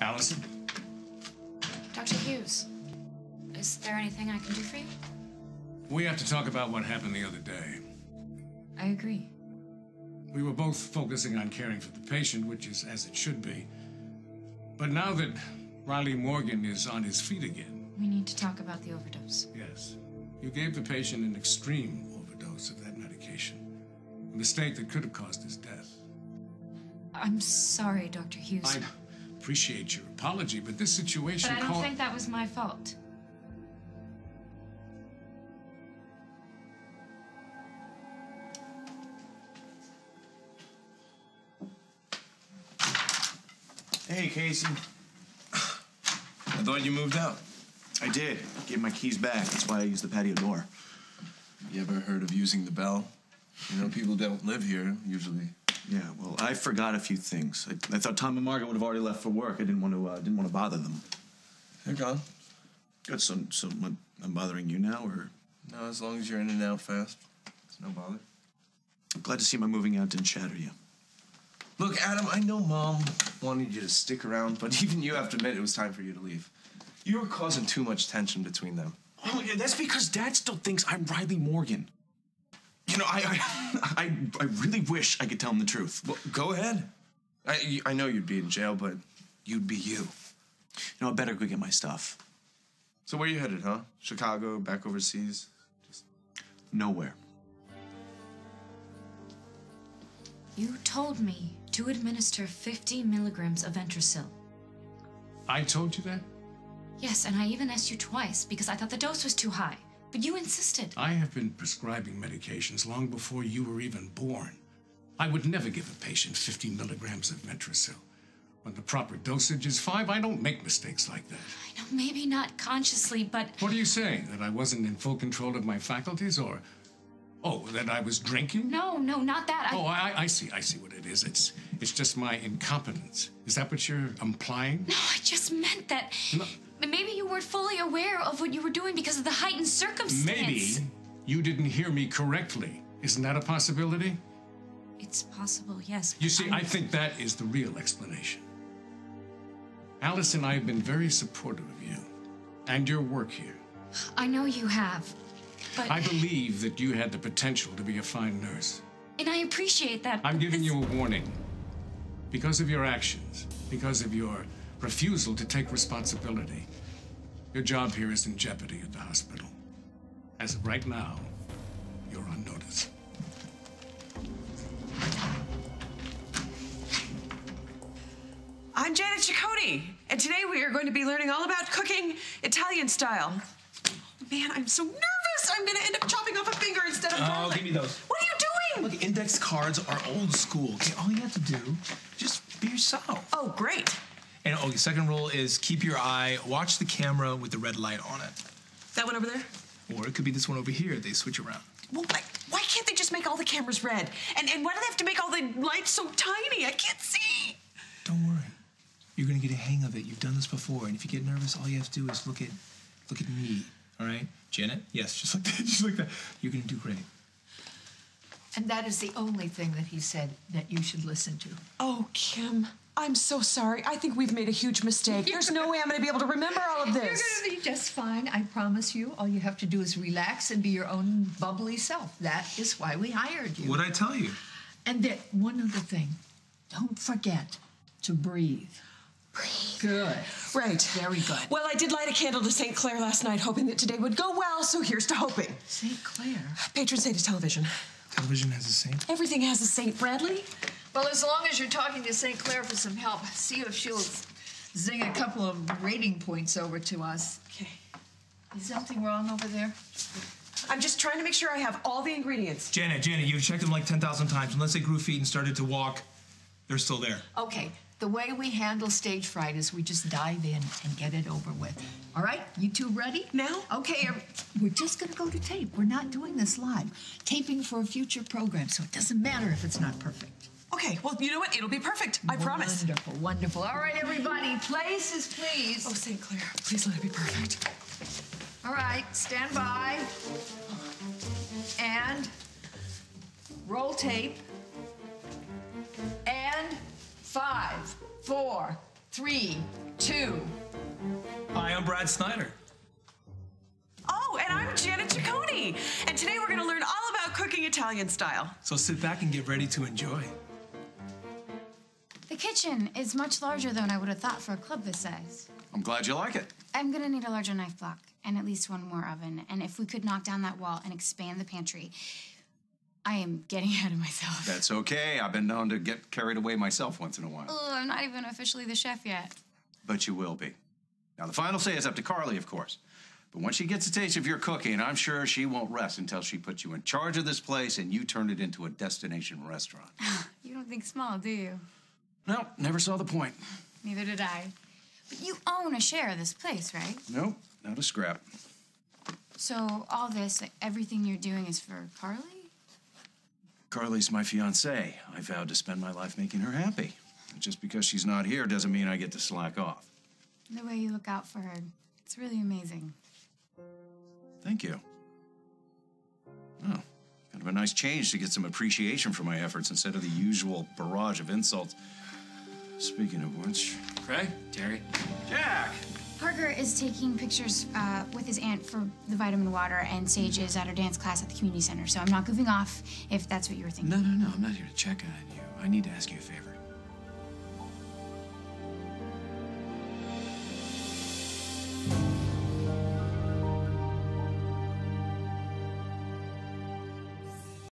Alison? Dr. Hughes, is there anything I can do for you? We have to talk about what happened the other day. I agree. We were both focusing on caring for the patient, which is as it should be. But now that Riley Morgan is on his feet again... We need to talk about the overdose. Yes. You gave the patient an extreme overdose of that medication. A mistake that could have caused his death. I'm sorry, Dr. Hughes. I appreciate your apology, but this situation... But I don't think that was my fault. Hey, Casey. I thought you moved out. I did. Gave my keys back. That's why I used the patio door. You ever heard of using the bell? You know, people don't live here, usually. Yeah, well, I forgot a few things. I thought Tom and Margaret would have already left for work. I didn't want to bother them. They're gone. Good, so I'm bothering you now, or? No, as long as you're in and out fast. It's no bother. I'm glad to see my moving out didn't shatter you. Look, Adam, I know Mom wanted you to stick around, but even you have to admit it was time for you to leave. You were causing too much tension between them. Oh, yeah, that's because Dad still thinks I'm Riley Morgan. You know, I really wish I could tell him the truth. Well, go ahead. I know you'd be in jail, but you'd be you. You know, I better go get my stuff. So where you headed, huh? Chicago, back overseas? Just nowhere. You told me to administer 50 milligrams of Ventricil. I told you that? Yes, and I even asked you twice because I thought the dose was too high. But you insisted. I have been prescribing medications long before you were even born. I would never give a patient 50 milligrams of Ventricil. When the proper dosage is 5, I don't make mistakes like that. I know, maybe not consciously, but... What are you saying? That I wasn't in full control of my faculties, or... Oh, that I was drinking? No, not that. Oh, I see what it is. It's just my incompetence. Is that what you're implying? No, I just meant that... No. Maybe you weren't fully aware of what you were doing because of the heightened circumstance. Maybe you didn't hear me correctly. Isn't that a possibility? It's possible, yes. You see, I think that is the real explanation. Alice and I have been very supportive of you and your work here. I know you have, but... I believe that you had the potential to be a fine nurse. And I appreciate that. I'm giving you a warning. Because of your actions, because of your refusal to take responsibility, your job here is in jeopardy at the hospital. As of right now, you're on notice. I'm Janet Chakotay, and today we are going to be learning all about cooking Italian style. Man, I'm so nervous. I'm going to end up chopping off a finger instead of garlic. Oh, give me those. What are you doing? Look, index cards are old school. Okay, all you have to do, just be yourself. Oh, great. And the second rule is keep your eye, watch the camera with the red light on it. That one over there? Or it could be this one over here. They switch around. Well, why can't they just make all the cameras red? And why do they have to make all the lights so tiny? I can't see. Don't worry. You're gonna get a hang of it. You've done this before, and if you get nervous, all you have to do is look at me. All right, Janet? Yes, just like that. Just like that. You're gonna do great. And that is the only thing that he said that you should listen to. Oh, Kim, I'm so sorry. I think we've made a huge mistake. There's no way I'm going to be able to remember all of this. You're going to be just fine, I promise you. All you have to do is relax and be your own bubbly self. That is why we hired you. What'd I tell you? And then one other thing. Don't forget to breathe. Breathe. Good. Right. Very good. Well, I did light a candle to St. Clair last night, hoping that today would go well, so here's to hoping. St. Clair? Patron saint of television. Television has a saint? Everything has a saint, Bradley. Well, as long as you're talking to St. Clair for some help, see if she'll zing a couple of rating points over to us. Okay. Is something wrong over there? I'm just trying to make sure I have all the ingredients. Janet, you've checked them like 10,000 times. Unless they grew feet and started to walk, they're still there. Okay. The way we handle stage fright is we just dive in and get it over with. All right? You two ready? Now? Okay, we're just going to go to tape. We're not doing this live. Taping for a future program, so it doesn't matter if it's not perfect. Okay, well, you know what? It'll be perfect. I promise. Wonderful, wonderful. All right, everybody, places, please. Oh, St. Clair, please let it be perfect. All right, stand by. And roll tape. And 5, 4, 3, 2. Hi, I'm Brad Snyder. Oh, and I'm Janet Ciccone. And today we're gonna learn all about cooking Italian style. So sit back and get ready to enjoy. The kitchen is much larger than I would have thought for a club this size. I'm glad you like it. I'm gonna need a larger knife block and at least one more oven. And if we could knock down that wall and expand the pantry, I am getting ahead of myself. That's okay. I've been known to get carried away myself once in a while. Oh, I'm not even officially the chef yet. But you will be. Now, the final say is up to Carly, of course. But once she gets a taste of your cooking, I'm sure she won't rest until she puts you in charge of this place and you turn it into a destination restaurant. You don't think small, do you? No, never saw the point. Neither did I. But you own a share of this place, right? Nope, not a scrap. So all this, like, everything you're doing is for Carly? Carly's my fiancée. I vowed to spend my life making her happy. Just because she's not here doesn't mean I get to slack off. The way you look out for her, it's really amazing. Thank you. Oh, kind of a nice change to get some appreciation for my efforts instead of the usual barrage of insults. Speaking of which... Craig? Teri? Jack! Parker is taking pictures with his aunt for the vitamin water, and Sage is at her dance class at the community center. So I'm not goofing off if that's what you were thinking. No. I'm not here to check on you. I need to ask you a favor.